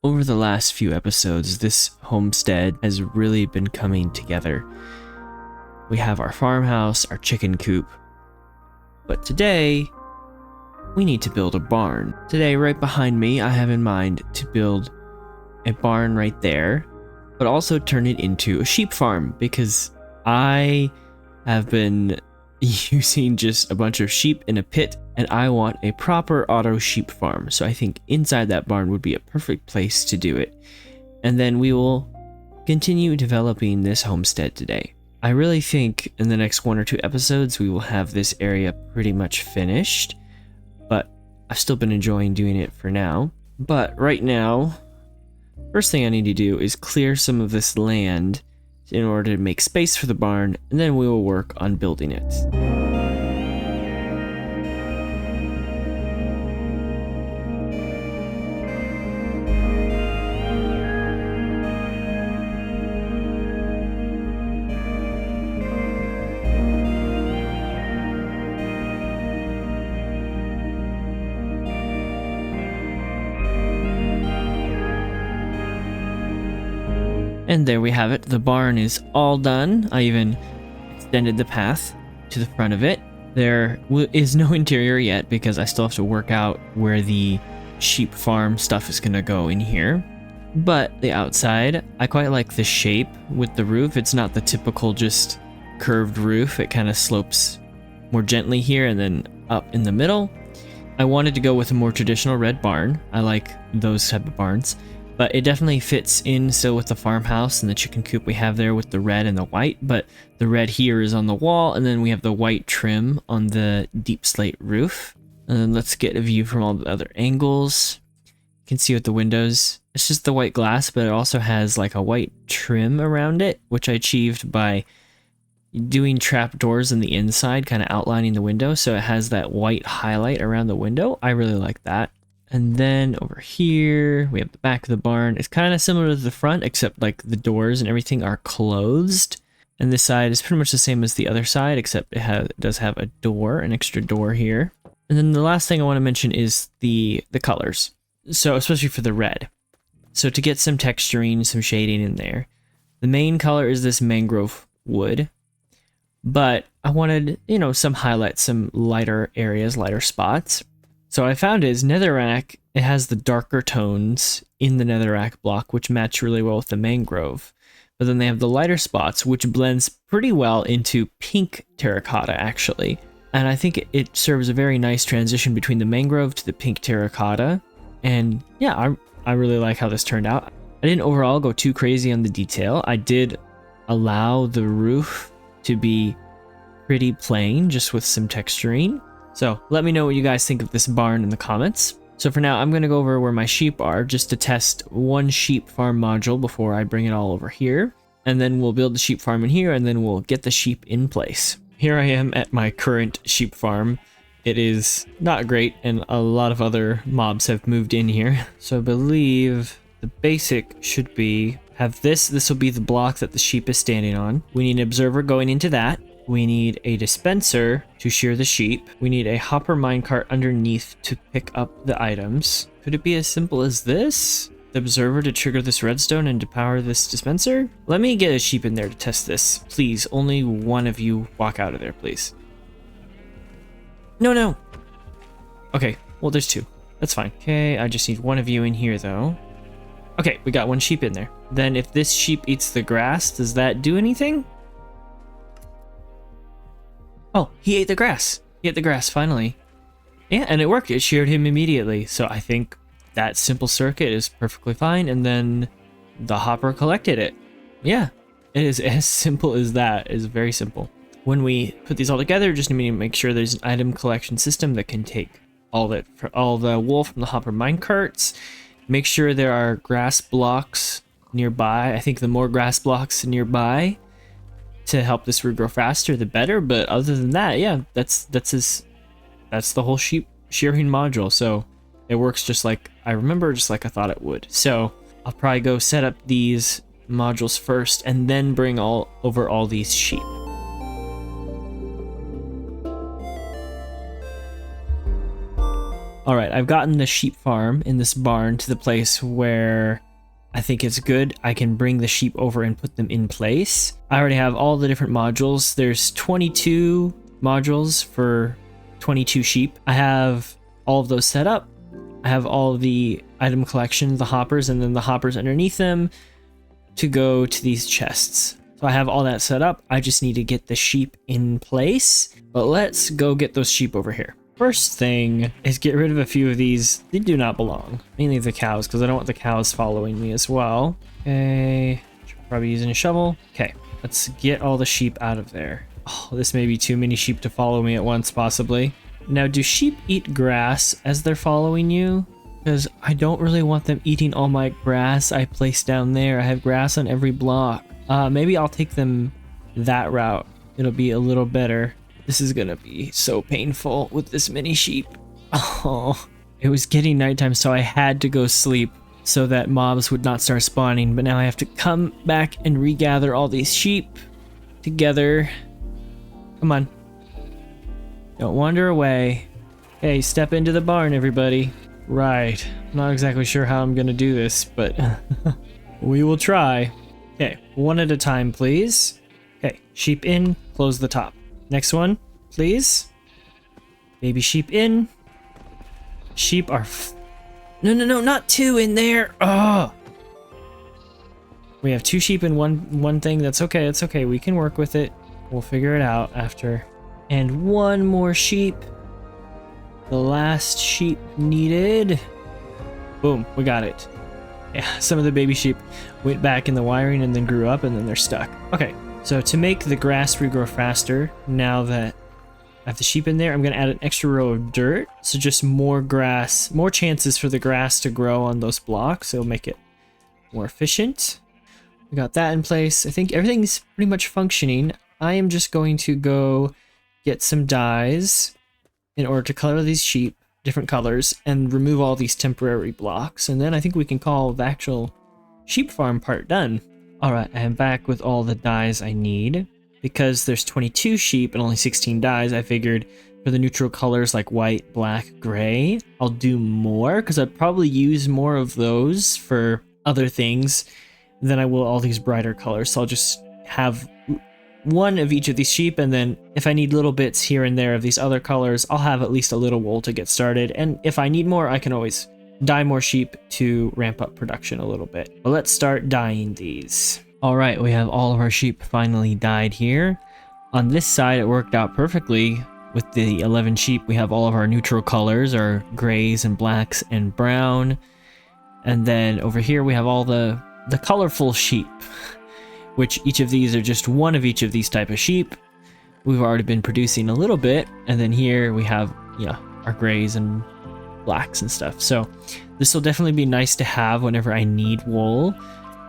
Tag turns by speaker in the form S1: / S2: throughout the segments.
S1: Over the last few episodes, this homestead has really been coming together. We have our farmhouse, our chicken coop, but today we need to build a barn. Today, right behind me, I have in mind to build a barn right there, but also turn it into a sheep farm because I have been using just a bunch of sheep in a pit and I want a proper auto sheep farm. So I think inside that barn would be a perfect place to do it. And then we will continue developing this homestead today. I really think in the next 1 or 2 episodes we will have this area pretty much finished, but I've still been enjoying doing it for now. But right now, first thing I need to do is clear some of this land in order to make space for the barn, and then we will work on building it. And there we have it. The barn is all done. I even extended the path to the front of it. There is no interior yet because I still have to work out where the sheep farm stuff is going to go in here. But the outside, I quite like the shape with the roof. It's not the typical just curved roof. It kind of slopes more gently here and then up in the middle. I wanted to go with a more traditional red barn. I like those type of barns. But it definitely fits in still with the farmhouse and the chicken coop we have there with the red and the white. But the red here is on the wall, and then we have the white trim on the deep slate roof. And then let's get a view from all the other angles. You can see with the windows, it's just the white glass, but it also has like a white trim around it, which I achieved by doing trap doors in the inside, kind of outlining the window. So it has that white highlight around the window. I really like that. And then over here, we have the back of the barn. It's kind of similar to the front, except like the doors and everything are closed. And this side is pretty much the same as the other side, except it does have a door, an extra door here. And then the last thing I want to mention is the colors. So especially for the red. So to get some texturing, some shading in there. The main color is this mangrove wood. But I wanted, some highlights, some lighter areas, lighter spots. So what I found is netherrack, it has the darker tones in the netherrack block, which match really well with the mangrove. But then they have the lighter spots, which blends pretty well into pink terracotta, actually. And I think it serves a very nice transition between the mangrove to the pink terracotta. And yeah, I really like how this turned out. I didn't overall go too crazy on the detail. I did allow the roof to be pretty plain, just with some texturing. So let me know what you guys think of this barn in the comments. So for now, I'm going to go over where my sheep are just to test one sheep farm module before I bring it all over here. And then we'll build the sheep farm in here and then we'll get the sheep in place. Here I am at my current sheep farm. It is not great and a lot of other mobs have moved in here. So I believe the basic should be have this. This will be the block that the sheep is standing on. We need an observer going into that. We need a dispenser to shear the sheep. We need a hopper minecart underneath to pick up the items. Could it be as simple as this? The observer to trigger this redstone and to power this dispenser? Let me get a sheep in there to test this. Please, only one of you walk out of there, please. No. Okay, well, there's 2. That's fine. Okay, I just need one of you in here, though. Okay, we got 1 sheep in there. Then if this sheep eats the grass, does that do anything? Oh, he ate the grass. He ate the grass, finally. Yeah, and it worked. It sheared him immediately. So I think that simple circuit is perfectly fine. And then the hopper collected it. Yeah, it is as simple as that. It is very simple. When we put these all together, just need to make sure there's an item collection system that can take all the wool from the hopper minecarts. Make sure there are grass blocks nearby. I think the more grass blocks nearby to help this root grow faster, the better. But other than that, yeah, that's the whole sheep shearing module. So it works just like I thought it would. So I'll probably go set up these modules first and then bring over all these sheep. All right, I've gotten the sheep farm in this barn to the place where I think it's good. I can bring the sheep over and put them in place. I already have all the different modules. There's 22 modules for 22 sheep. I have all of those set up. I have all of the item collection, the hoppers, and then the hoppers underneath them to go to these chests. So I have all that set up. I just need to get the sheep in place. But let's go get those sheep over here. First thing is get rid of a few of these. They do not belong. Mainly the cows, because I don't want the cows following me as well. Okay, probably using a shovel. Okay, let's get all the sheep out of there. Oh, this may be too many sheep to follow me at once, possibly. Now, do sheep eat grass as they're following you? Because I don't really want them eating all my grass I placed down there. I have grass on every block. Maybe I'll take them that route. It'll be a little better. This is gonna be so painful with this many sheep. Oh, it was getting nighttime, so I had to go sleep so that mobs would not start spawning. But now I have to come back and regather all these sheep together. Come on. Don't wander away. Hey, step into the barn, everybody. Right. I'm not exactly sure how I'm gonna do this, but we will try. Okay, one at a time, please. Okay, sheep in, close the top. Next one, please. Baby sheep in. Sheep are no, not two in there. Oh. We have two sheep in one thing. That's okay. It's okay. We can work with it. We'll figure it out after. And one more sheep. The last sheep needed. Boom, we got it. Yeah, some of the baby sheep went back in the wiring and then grew up and then they're stuck. Okay. So to make the grass regrow faster, now that I have the sheep in there, I'm going to add an extra row of dirt. So just more grass, more chances for the grass to grow on those blocks. It'll make it more efficient. We got that in place. I think everything's pretty much functioning. I am just going to go get some dyes in order to color these sheep different colors and remove all these temporary blocks. And then I think we can call the actual sheep farm part done. Alright, I am back with all the dyes I need. Because there's 22 sheep and only 16 dyes, I figured for the neutral colors like white, black, gray, I'll do more because I'd probably use more of those for other things than I will all these brighter colors. So I'll just have one of each of these sheep, and then if I need little bits here and there of these other colors, I'll have at least a little wool to get started. And if I need more, I can always dye more sheep to ramp up production a little bit. But let's start dyeing these. All right, we have all of our sheep finally dyed here. On this side, it worked out perfectly. With the 11 sheep, we have all of our neutral colors, our grays and blacks and brown. And then over here, we have all the colorful sheep, which each of these are just one of each of these type of sheep. We've already been producing a little bit. And then here we have, our grays and blacks and stuff. So this will definitely be nice to have whenever I need wool,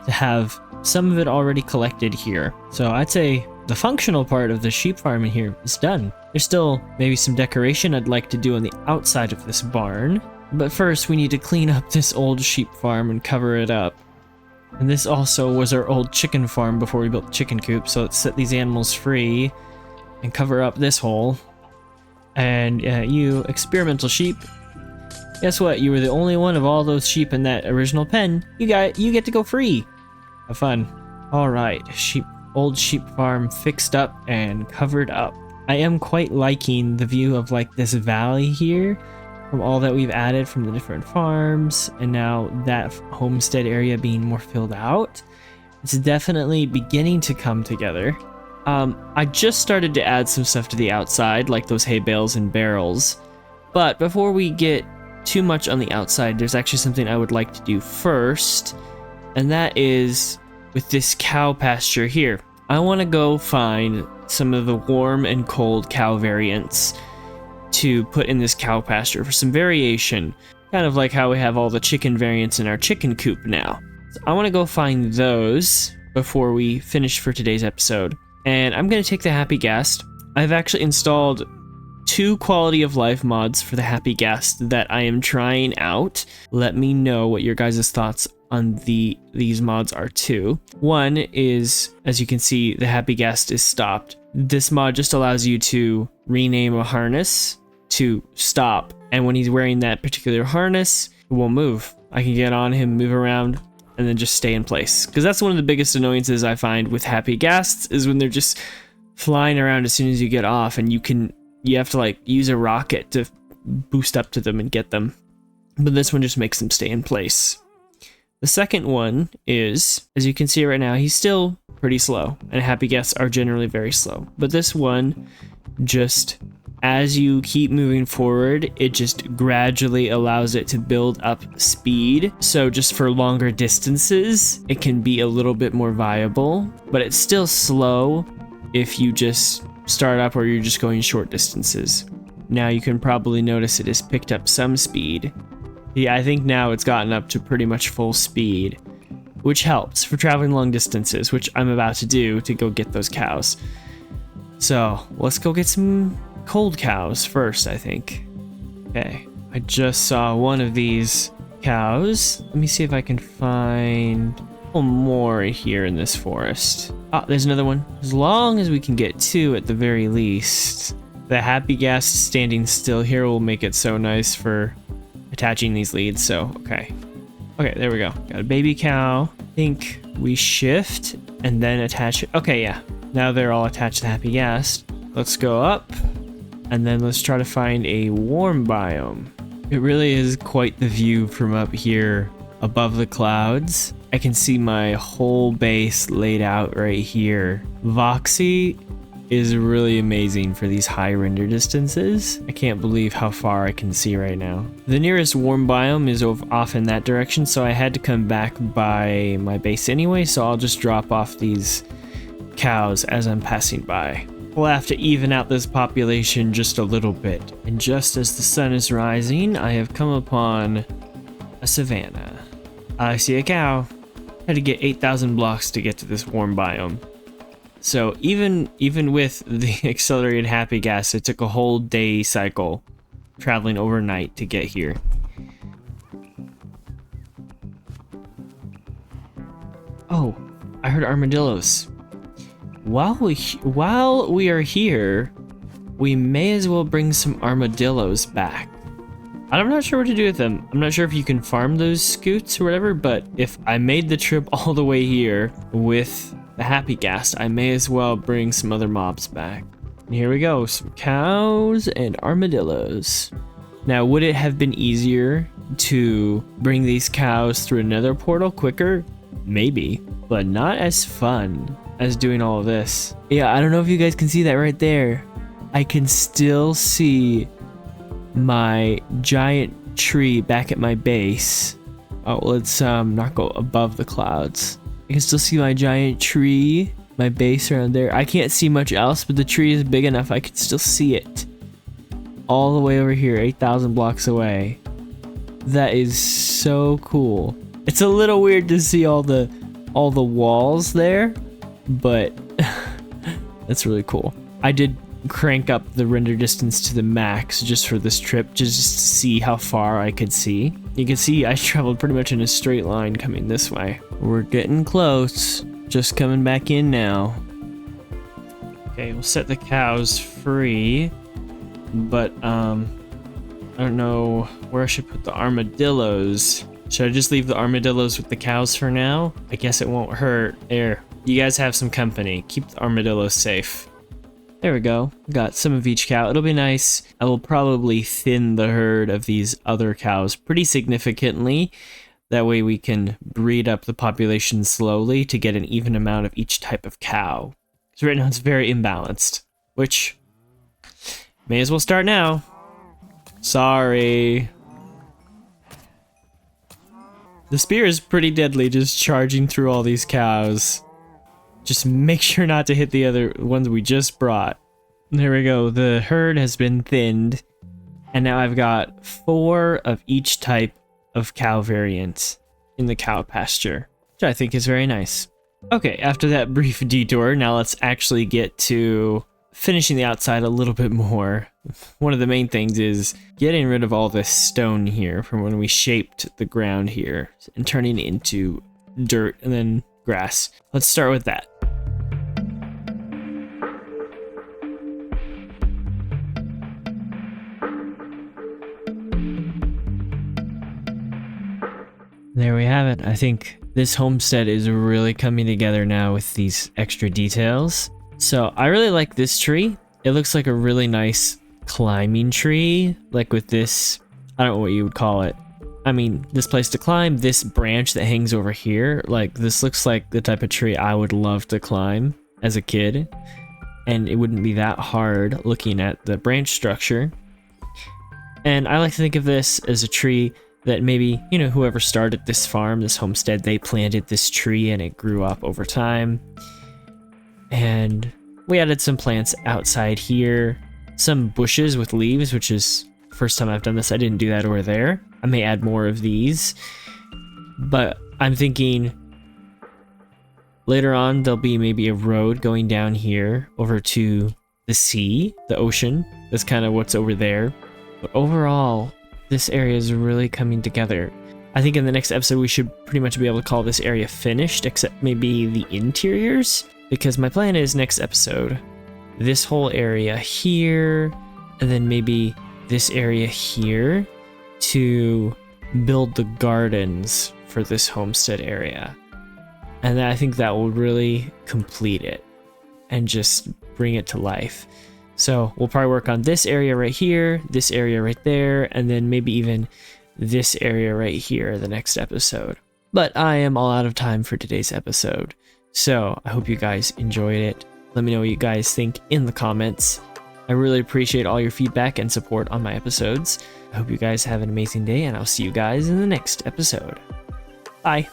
S1: to have some of it already collected here. So I'd say the functional part of the sheep farm in here is done. There's still maybe some decoration I'd like to do on the outside of this barn. But first we need to clean up this old sheep farm and cover it up. And this also was our old chicken farm before we built the chicken coop. So let's set these animals free and cover up this hole. And you experimental sheep, guess what? You were the only one of all those sheep in that original pen. You get to go free. Have fun. All right, old sheep farm fixed up and covered up. I am quite liking the view of like this valley here from all that we've added from the different farms, and now that homestead area being more filled out. It's definitely beginning to come together. I just started to add some stuff to the outside, like those hay bales and barrels. But before we get too much on the outside, there's actually something I would like to do first, and that is with this cow pasture here. I want to go find some of the warm and cold cow variants to put in this cow pasture for some variation, kind of like how we have all the chicken variants in our chicken coop now. So I want to go find those before we finish for today's episode. And I'm going to take the Happy Ghast. I've actually installed 2 quality of life mods for the Happy Ghast that I am trying out. Let me know what your guys' thoughts on these mods are too. One is, as you can see, the Happy Ghast is stopped. This mod just allows you to rename a harness to stop. And when he's wearing that particular harness, it won't move. I can get on him, move around, and then just stay in place. Because that's one of the biggest annoyances I find with happy ghasts is when they're just flying around as soon as you get off, and you have to like use a rocket to boost up to them and get them. But this one just makes them stay in place. The second one is, as you can see right now, he's still pretty slow, and happy ghasts are generally very slow. But this one, just as you keep moving forward, it just gradually allows it to build up speed. So just for longer distances, it can be a little bit more viable, but it's still slow if you just start up or you're just going short distances. Now you can probably notice it has picked up some speed. Yeah, I think now it's gotten up to pretty much full speed, which helps for traveling long distances, which I'm about to do to go get those cows. So let's go get some cold cows first, I think. Okay, I just saw one of these cows. Let me see if I can find more here in this forest. Ah, there's another one. As long as we can get two at the very least. The happy ghast standing still here will make it so nice for attaching these leads. So okay, there we go. Got a baby cow. I think we shift and then attach it. Okay, yeah, now they're all attached to the happy ghast. Let's go up and then let's try to find a warm biome. It really is quite the view from up here above the clouds. I can see my whole base laid out right here. Voxy is really amazing for these high render distances. I can't believe how far I can see right now. The nearest warm biome is off in that direction, so I had to come back by my base anyway, so I'll just drop off these cows as I'm passing by. We'll have to even out this population just a little bit. And just as the sun is rising, I have come upon a savanna. I see a cow. I had to get 8,000 blocks to get to this warm biome. So even with the accelerated happy ghast, it took a whole day cycle traveling overnight to get here. Oh, I heard armadillos. While we are here, we may as well bring some armadillos back. I'm not sure what to do with them. I'm not sure if you can farm those scoots or whatever, but if I made the trip all the way here with the happy ghast, I may as well bring some other mobs back. And here we go, some cows and armadillos. Now, would it have been easier to bring these cows through another portal quicker? Maybe, but not as fun as doing all of this. Yeah, I don't know if you guys can see that right there. I can still see my giant tree back at my base. Oh, let's not go above the clouds. I can still see my giant tree, my base around there. I can't see much else, but the tree is big enough I can still see it. All the way over here, 8,000 blocks away. That is so cool. It's a little weird to see all the walls there, but that's really cool. I did crank up the render distance to the max just for this trip, just to see how far I could see. You can see I traveled pretty much in a straight line coming this way. We're getting close, just coming back in now. Okay, we'll set the cows free, but I don't know where I should put the armadillos. Should I just leave the armadillos with the cows for now? I guess it won't hurt. There, you guys have some company. Keep the armadillos safe. There we go. Got some of each cow. It'll be nice. I will probably thin the herd of these other cows pretty significantly. That way we can breed up the population slowly to get an even amount of each type of cow. So right now it's very imbalanced, which may as well start now. Sorry. The spear is pretty deadly, just charging through all these cows. Just make sure not to hit the other ones we just brought. There we go. The herd has been thinned. And now I've got 4 of each type of cow variant in the cow pasture, which I think is very nice. Okay, after that brief detour, now let's actually get to finishing the outside a little bit more. One of the main things is getting rid of all this stone here from when we shaped the ground here and turning it into dirt and then grass. Let's start with that. There we have it. I think this homestead is really coming together now with these extra details. So I really like this tree. It looks like a really nice climbing tree, like with this, I don't know what you would call it. I mean, this place to climb, this branch that hangs over here, like this looks like the type of tree I would love to climb as a kid. And it wouldn't be that hard looking at the branch structure. And I like to think of this as a tree that maybe, you know, whoever started this farm, this homestead, they planted this tree and it grew up over time. And we added some plants outside here, some bushes with leaves, which is the first time I've done this. I didn't do that over there. I may add more of these, but I'm thinking later on there'll be maybe a road going down here over to the sea, the ocean. That's kind of what's over there. But overall, this area is really coming together. I think in the next episode we should pretty much be able to call this area finished, except maybe the interiors, because my plan is next episode, this whole area here, and then maybe this area here to build the gardens for this homestead area. And I think that will really complete it and just bring it to life. So we'll probably work on this area right here, this area right there, and then maybe even this area right here the next episode. But I am all out of time for today's episode. So I hope you guys enjoyed it. Let me know what you guys think in the comments. I really appreciate all your feedback and support on my episodes. I hope you guys have an amazing day, and I'll see you guys in the next episode. Bye.